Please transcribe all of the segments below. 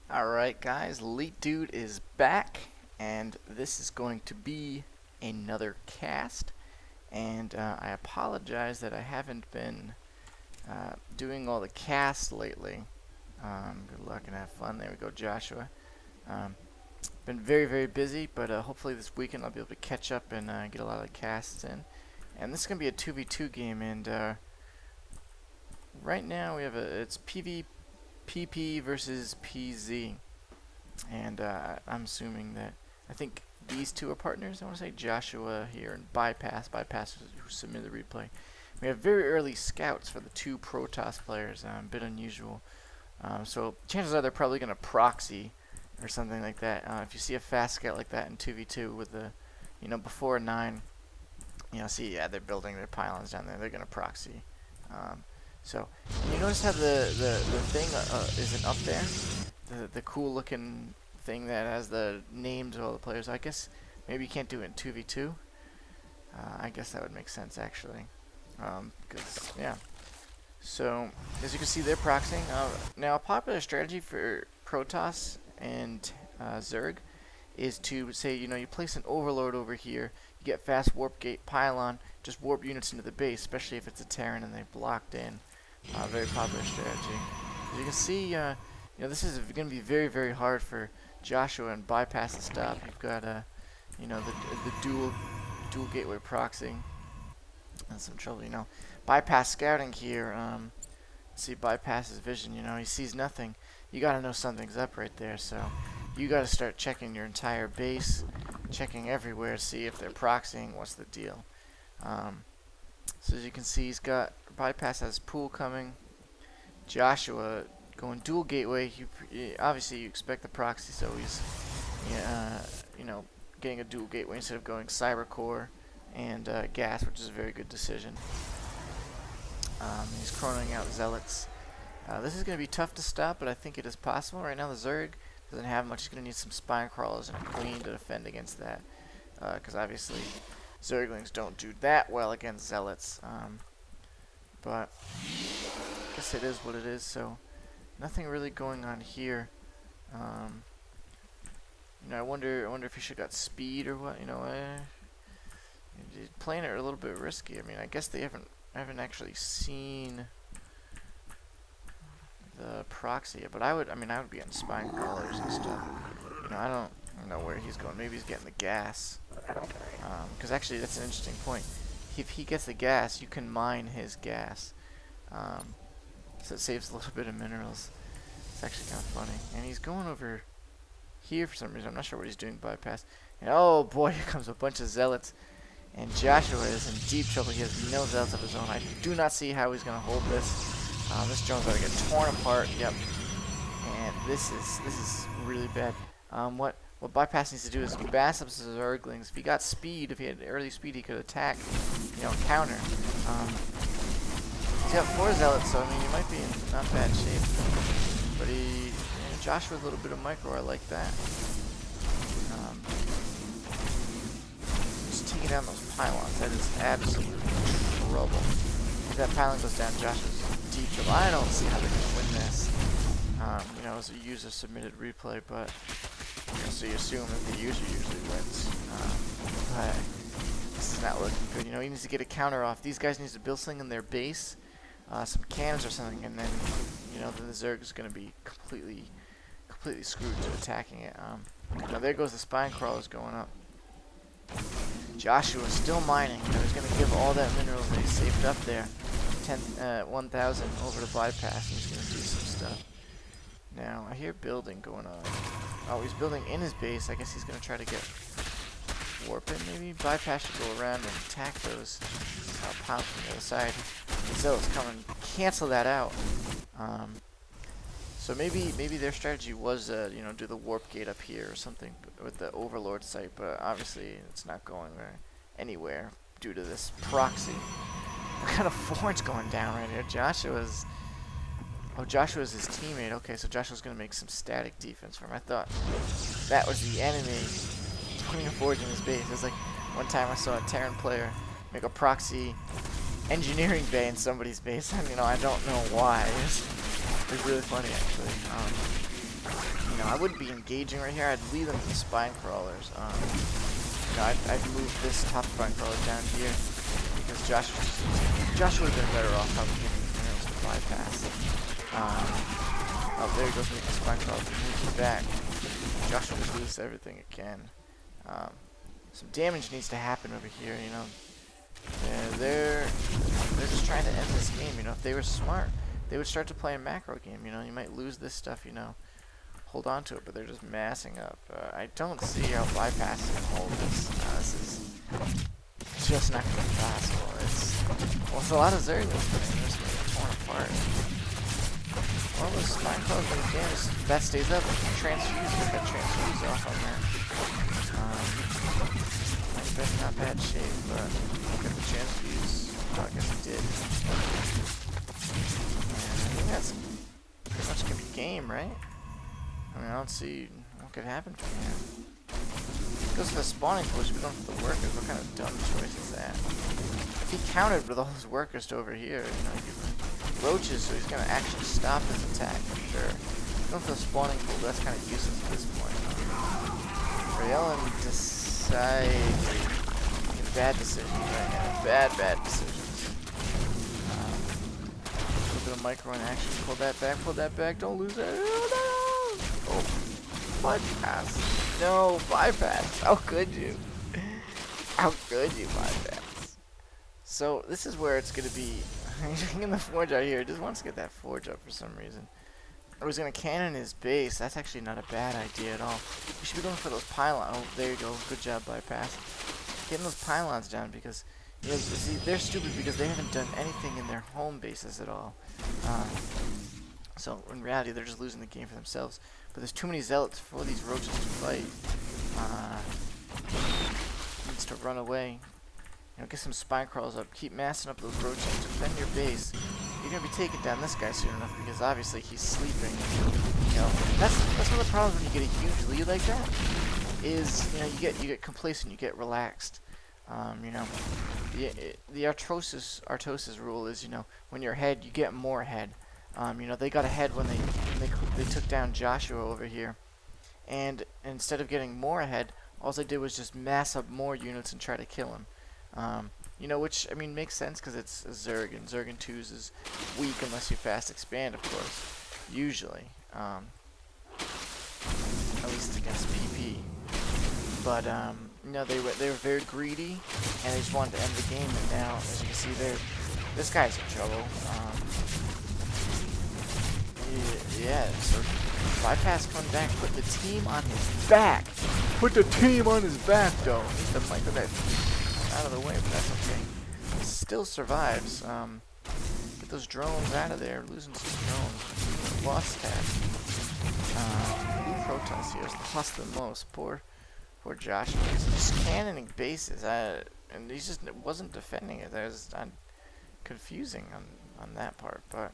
Alright guys, Elite Dude is back, and this is going to be another cast, and I apologize that I haven't been doing all the casts lately. Good luck and have fun. There we go, Joshua. Been very busy, but hopefully this weekend I'll be able to catch up and get a lot of the casts in. And this is going to be a 2v2 game, and right now we have it's PP versus PZ, and I'm assuming that I think these two are partners. I want to say Joshua here and ByePass who submitted the replay. We have very early scouts for the two Protoss players, a bit unusual. So chances are they're probably going to proxy or something like that. If you see a fast scout like that in 2v2 with the, before 9, see, yeah, they're building their pylons down there. They're going to proxy. So, you notice how the thing isn't up there? The cool looking thing that has the names of all the players. I guess maybe you can't do it in 2v2. I guess that would make sense actually. Because, yeah. So, as you can see, they're proxying. Now, a popular strategy for Protoss and Zerg is to say, you place an overlord over here, you get fast warp gate pylon, just warp units into the base, especially if it's a Terran and they've blocked in. Very popular strategy. As you can see, this is going to be very hard for Joshua and ByePass to stop. You've got, the dual gateway proxy. That's some trouble, ByePass scouting here. See ByePass's vision. He sees nothing. You got to know something's up right there. So you got to start checking your entire base, checking everywhere to see if they're proxying. What's the deal? So as you can see, he's got ByePass has pool coming. Joshua going dual gateway. Obviously you expect the proxy, so he's getting a dual gateway instead of going cyber core and gas, which is a very good decision. He's chronoing out zealots. This is going to be tough to stop, but I think it is possible. Right now the Zerg doesn't have much. He's going to need some spine crawlers and a queen to defend against that, because obviously Zerglings don't do that well against zealots. But I guess it is what it is. So nothing really going on here. I wonder if he should have got speed or what. Playing it a little bit risky. I mean, I guess they haven't actually seen the proxy, but I would be on spine crawlers and stuff. I don't know where he's going. Maybe he's getting the gas. Because actually, that's an interesting point. If he gets the gas, you can mine his gas. So it saves a little bit of minerals. It's actually kind of funny. And he's going over here for some reason. I'm not sure what he's doing, ByePass. And oh boy, here comes a bunch of zealots. And Joshua is in deep trouble. He has no zealots of his own. I do not see how he's going to hold this. This drone's going to get torn apart. Yep. And this is really bad. What ByePass needs to do is bass up his Zerglings. If he got speed, if he had early speed, he could attack, counter. He's got 4 zealots, so he might be in not bad shape. But Joshua's a little bit of micro. I like that. Just taking down those pylons. That is absolute trouble. If that pylon goes down, Joshua's in deep trouble. I don't see how they're gonna win this. As a user submitted replay, but. So you assume that the user usually wins. But this is not looking good. He needs to get a counter off. These guys need to build something in their base, some cannons or something, and then then the Zerg is going to be completely screwed to attacking it. Now there goes the spine crawlers going up. Joshua still mining. He's going to give all that minerals that he saved up there, 1,000 over to ByePass. He's going to do some stuff. Now, I hear building going on. Oh, he's building in his base. I guess he's going to try to get warp in, maybe? ByePass should go around and attack those pylons from the other side. Zealot's coming. Cancel that out. So maybe their strategy was, do the warp gate up here or something with the Overlord site, but obviously it's not going anywhere due to this proxy. What kind of forge going down right here? Joshua's his teammate. Okay, so Joshua's going to make some static defense for him. I thought that was the enemy putting a forge in his base. It was like one time I saw a Terran player make a proxy engineering bay in somebody's base. I don't know why. It was really funny, actually. I wouldn't be engaging right here. I'd leave them to the spine crawlers. I'd move this top spine crawler down here because Josh would have been better off probably giving arrows to bypass. Oh, there he goes making spine crawler. Moves it back. Josh will lose everything again. Some damage needs to happen over here. You know, they're just trying to end this game. You know, if they were smart, they would start to play a macro game. You know, you might lose this stuff. You know. Hold on to it, but they're just massing up. I don't see how bypass can hold this. This is just not going to be possible. It's a lot of Zerglings, but they're just getting torn apart. Well, the spine crawl's been damaged. That stays up. Transfuse, get that transfuse off on that. Might have been not bad shape, but look at the transfuse. Oh, I guess he did. And I think that's pretty much going to be game, right? I mean, I don't see what could happen from here. Goes for the spawning push, we don't have the workers. What kind of dumb choice is that? If he countered with all his workers to over here, you know, roaches, so he's going to actually stop his attack for sure. Going for the spawning pool, that's kind of useless at this point. Rayelan decided bad decisions right now. Bad decisions. A little bit of micro in action. Pull that back. Don't lose it. Oh, bypass. No, bypass. How could you? How could you bypass? So, this is where it's going to be. In the forge out here, just wants to get that forge up for some reason. I was going to cannon his base. That's actually not a bad idea at all. We should be going for those pylons. Oh, there you go. Good job, bypass. Getting those pylons down because, you know, see, they're stupid because they haven't done anything in their home bases at all. So, in reality, they're just losing the game for themselves. But there's too many zealots for these roaches to fight. Needs to run away. You know, get some spine crawls up. Keep massing up those roaches. Defend your base. You're gonna be taking down this guy soon enough because obviously he's sleeping. You know, that's one of the problems when you get a huge lead like that. Is, you know, you get complacent. You get relaxed. You know, the artosis rule is, you know, when you're ahead, you get more ahead. You know, they got ahead when they took down Joshua over here, and instead of getting more ahead, all they did was just mass up more units and try to kill him. You know, which, I mean, makes sense because it's a Zerg, and Zerg and 2s is weak unless you fast expand, of course, usually, at least against PP. But you know, they were very greedy, and they just wanted to end the game. And now, as you can see, this guy's in trouble. Yeah, so bypass coming back, put the team on his back. Put the team on his back, though. Needs to micro that out of the way, but that's okay. Still survives. Get those drones out of there. Losing some drones. Lost tag. Blue Protoss here has lost the most. Poor Joshua. He's just cannoning bases. And he just wasn't defending it. That was confusing on that part, but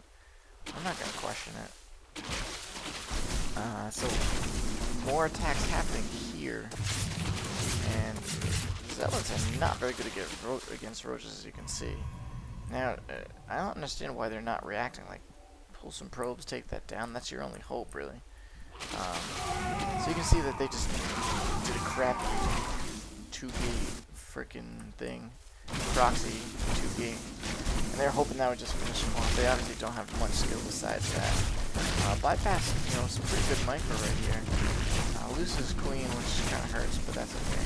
I'm not going to question it. So, more attacks happening here. And Zealots are not very good against roaches, as you can see. Now, I don't understand why they're not reacting. Like, pull some probes, take that down. That's your only hope, really. So you can see that they just did a crappy 2-gate frickin' thing. Proxy 2-gate. And they're hoping that would just finish them off. They obviously don't have much skill besides that. Bypass, you know, some pretty good micro right here. Loses queen, which kind of hurts, but that's okay.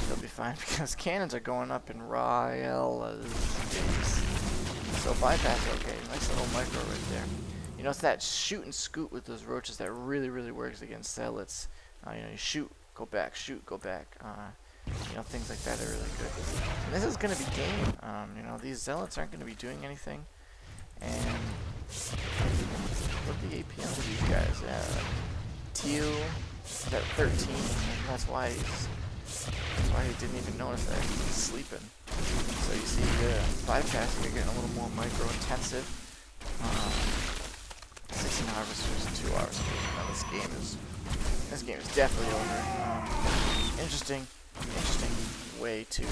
They'll be fine because cannons are going up in Rayelan's base. So bypass, okay. Nice little micro right there. You know, it's that shoot and scoot with those roaches that really works against zealots. You know, you shoot, go back, shoot, go back. You know, things like that are really good. And this is going to be game. You know, these zealots aren't going to be doing anything. And look at the AP on these guys. Yeah, Teal at 13. That's why he didn't even notice that he was sleeping. So you see the bypass here getting a little more micro intensive. 16 harvesters and 2 hours. Now this game is definitely over. Interesting way to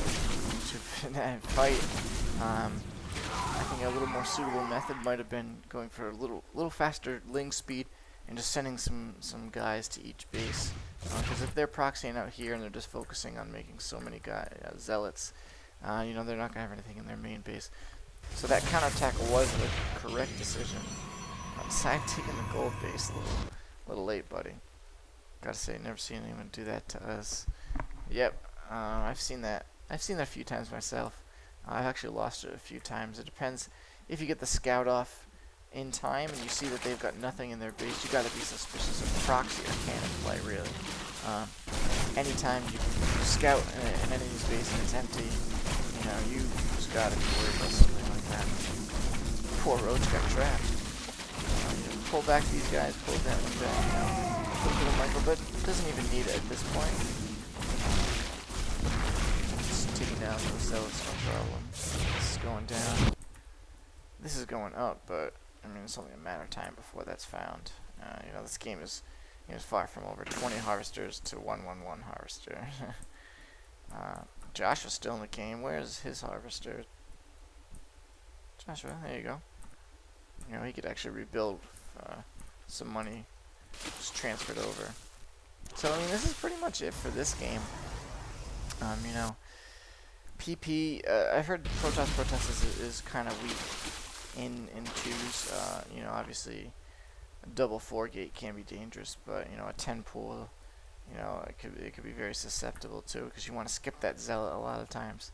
fight. I think a little more suitable method might have been going for a little faster ling speed and just sending some guys to each base. Because if they're proxying out here and they're just focusing on making so many zealots, you know, they're not gonna have anything in their main base. So that counterattack was the correct decision. Side taking the gold base a little late, buddy. Gotta say, never seen anyone do that to us. Yep, I've seen that. I've seen that a few times myself. I've actually lost it a few times. It depends if you get the scout off in time and you see that they've got nothing in their base. You gotta be suspicious of proxy or cannon play, really. Anytime you scout an enemy's base and it's empty, you know, you just gotta be worried about something like that. Poor Roach got trapped. You know, pull back these guys, pull that one back, you know. Look at him, Michael, but doesn't even need it at this point. Just taking down those zealots, no problem. This is going down. This is going up, but I mean, it's only a matter of time before that's found. You know, this game is far from over. 20 harvesters to 111 harvester. Joshua's still in the game. Where's his harvester? Joshua, there you go. You know, he could actually rebuild some money. Just transferred over. So, I mean, this is pretty much it for this game. You know, PP, I've heard Protoss is kind of weak in twos. You know, obviously, a double 4 gate can be dangerous, but, you know, a 10 pool, you know, it could be very susceptible too, because you want to skip that zealot a lot of times.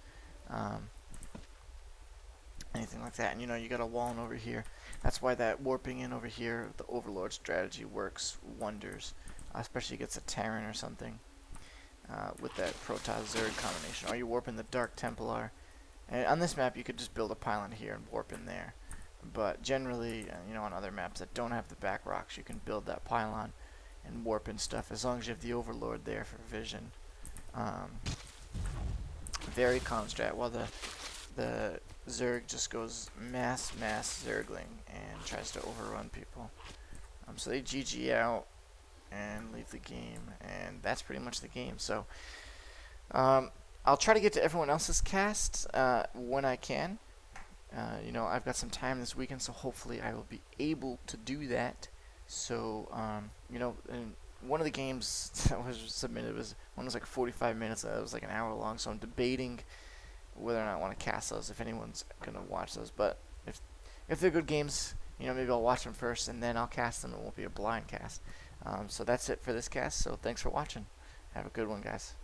Anything like that, and you know, you got a wall in over here. That's why that warping in over here, the Overlord strategy, works wonders, especially against a Terran or something, with that Protoss Zerg combination. Or you warp in the Dark Templar, and on this map you could just build a pylon here and warp in there. But generally, you know, on other maps that don't have the back rocks, you can build that pylon and warp in stuff as long as you have the Overlord there for vision. Very calm strat. While the Zerg just goes mass Zergling and tries to overrun people. So they GG out and leave the game, and that's pretty much the game. So I'll try to get to everyone else's cast when I can. You know, I've got some time this weekend, so hopefully I will be able to do that. So, you know, and one of the games that was submitted one was like 45 minutes, it was like an hour long, so I'm debating whether or not I want to cast those, if anyone's going to watch those. But if they're good games, you know, maybe I'll watch them first, and then I'll cast them. It won't be a blind cast. So that's it for this cast, so thanks for watching. Have a good one, guys.